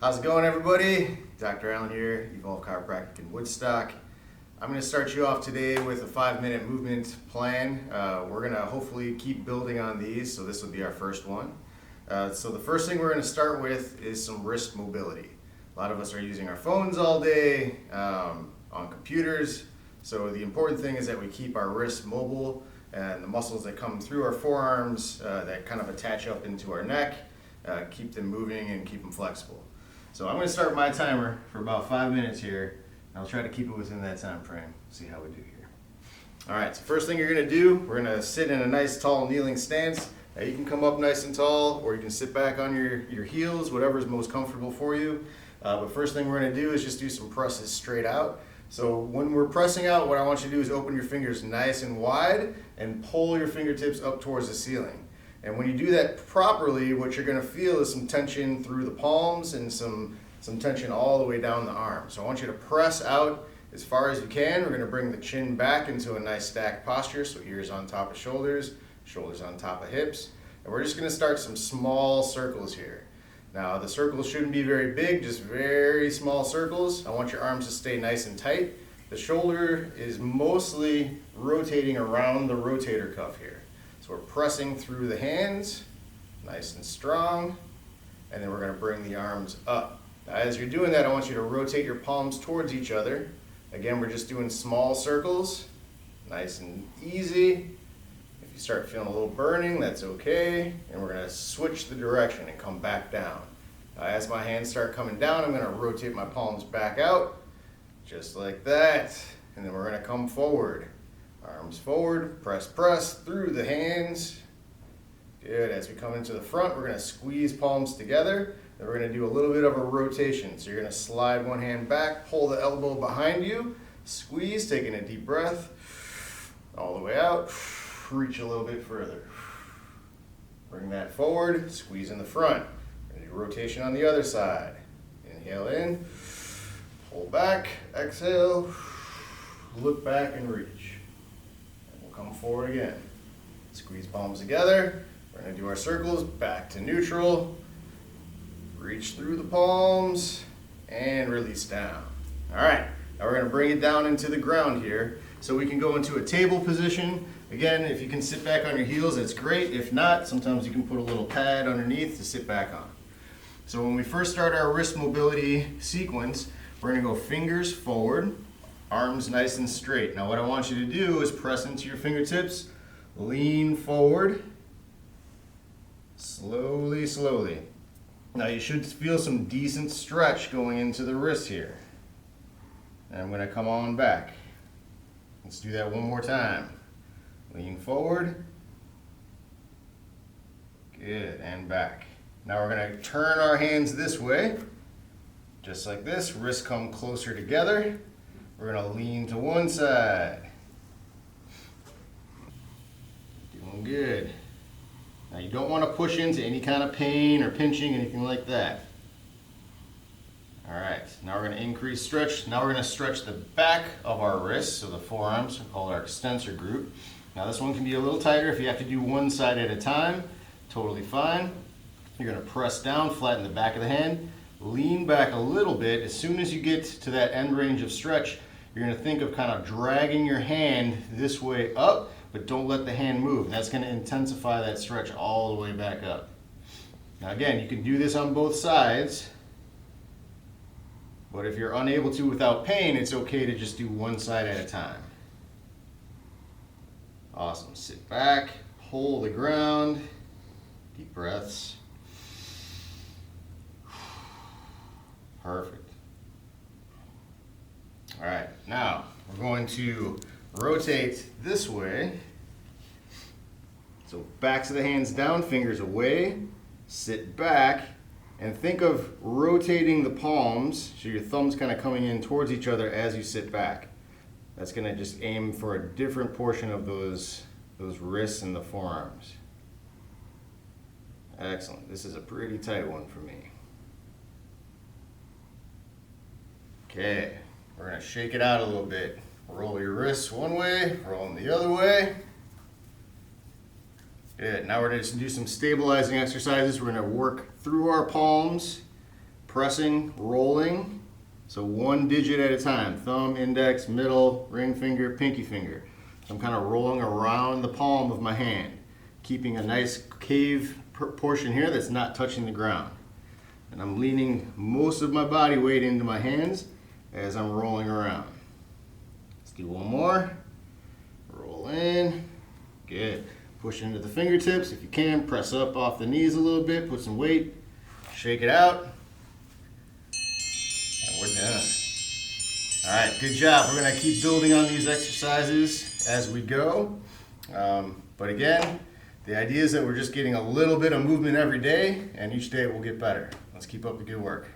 How's it going, everybody? Dr. Allin here, Evolve Chiropractic in Woodstock. I'm going to start you off today with a 5-minute movement plan. We're going to hopefully keep building on these, so this will be our first one. So the first thing we're going to start with is some wrist mobility. A lot of us are using our phones all day, on computers, so the important thing is that we keep our wrists mobile and the muscles that come through our forearms that kind of attach up into our neck, keep them moving and keep them flexible. So I'm going to start my timer for about 5 minutes here. I'll try to keep it within that time frame. See how we do here. All right, so first thing you're going to do, we're going to sit in a nice tall kneeling stance. Now you can come up nice and tall, or you can sit back on your heels, whatever is most comfortable for you. But first thing we're going to do is just do some presses straight out. So when we're pressing out, what I want you to do is open your fingers nice and wide and pull your fingertips up towards the ceiling. And when you do that properly, what you're going to feel is some tension through the palms and some tension all the way down the arm. So I want you to press out as far as you can. We're going to bring the chin back into a nice stacked posture, so ears on top of shoulders, shoulders on top of hips. And we're just going to start some small circles here. Now the circles shouldn't be very big, just very small circles. I want your arms to stay nice and tight. The shoulder is mostly rotating around the rotator cuff here. So we're pressing through the hands, nice and strong, and then we're going to bring the arms up. Now, as you're doing that, I want you to rotate your palms towards each other. Again, we're just doing small circles, nice and easy. If you start feeling a little burning, that's okay. And we're going to switch the direction and come back down. Now, as my hands start coming down, I'm going to rotate my palms back out, just like that. And then we're going to come forward. Arms forward, press through the hands. Good. As we come into the front, we're going to squeeze palms together. Then we're going to do a little bit of a rotation. So you're going to slide one hand back, pull the elbow behind you, squeeze, taking a deep breath, all the way out, reach a little bit further. Bring that forward, squeeze in the front. And do rotation on the other side. Inhale in, pull back, exhale, look back and reach. Come forward again. Squeeze palms together. We're going to do our circles back to neutral. Reach through the palms and release down. All right, now we're going to bring it down into the ground here so we can go into a table position. Again, if you can sit back on your heels, that's great. If not, sometimes you can put a little pad underneath to sit back on. So when we first start our wrist mobility sequence, we're going to go fingers forward, arms nice and straight. Now what I want you to do is press into your fingertips, lean forward, slowly, slowly. Now you should feel some decent stretch going into the wrist here. And I'm going to come on back. Let's do that one more time. Lean forward. Good, and back. Now we're going to turn our hands this way, just like this. Wrists come closer together. We're going to lean to one side. Doing good. Now you don't want to push into any kind of pain or pinching, anything like that. All right, now we're going to increase stretch. Now we're going to stretch the back of our wrists, so the forearms, we call our extensor group. Now this one can be a little tighter if you have to do one side at a time. Totally fine. You're going to press down, flatten the back of the hand, lean back a little bit. As soon as you get to that end range of stretch, you're going to think of kind of dragging your hand this way up, but don't let the hand move. That's going to intensify that stretch all the way back up. Now again, you can do this on both sides, but if you're unable to without pain, it's okay to just do one side at a time. Awesome. Sit back, hold the ground, deep breaths. Perfect. All right, now we're going to rotate this way. So backs of the hands down, fingers away, sit back, and think of rotating the palms, so your thumbs kind of coming in towards each other as you sit back. That's going to just aim for a different portion of those wrists and the forearms. Excellent. This is a pretty tight one for me. Okay. We're going to shake it out a little bit. Roll your wrists one way, roll them the other way. Good. Now we're going to do some stabilizing exercises. We're going to work through our palms, pressing, rolling. So one digit at a time, thumb, index, middle, ring finger, pinky finger. So I'm kind of rolling around the palm of my hand, keeping a nice cave portion here that's not touching the ground. And I'm leaning most of my body weight into my hands as I'm rolling around. Let's do one more. Roll in. Good. Push into the fingertips. If you can, press up off the knees a little bit, put some weight, shake it out. We're done. All right, good job. We're gonna keep building on these exercises as we go. But again, the idea is that we're just getting a little bit of movement every day, and each day we'll get better. Let's keep up the good work.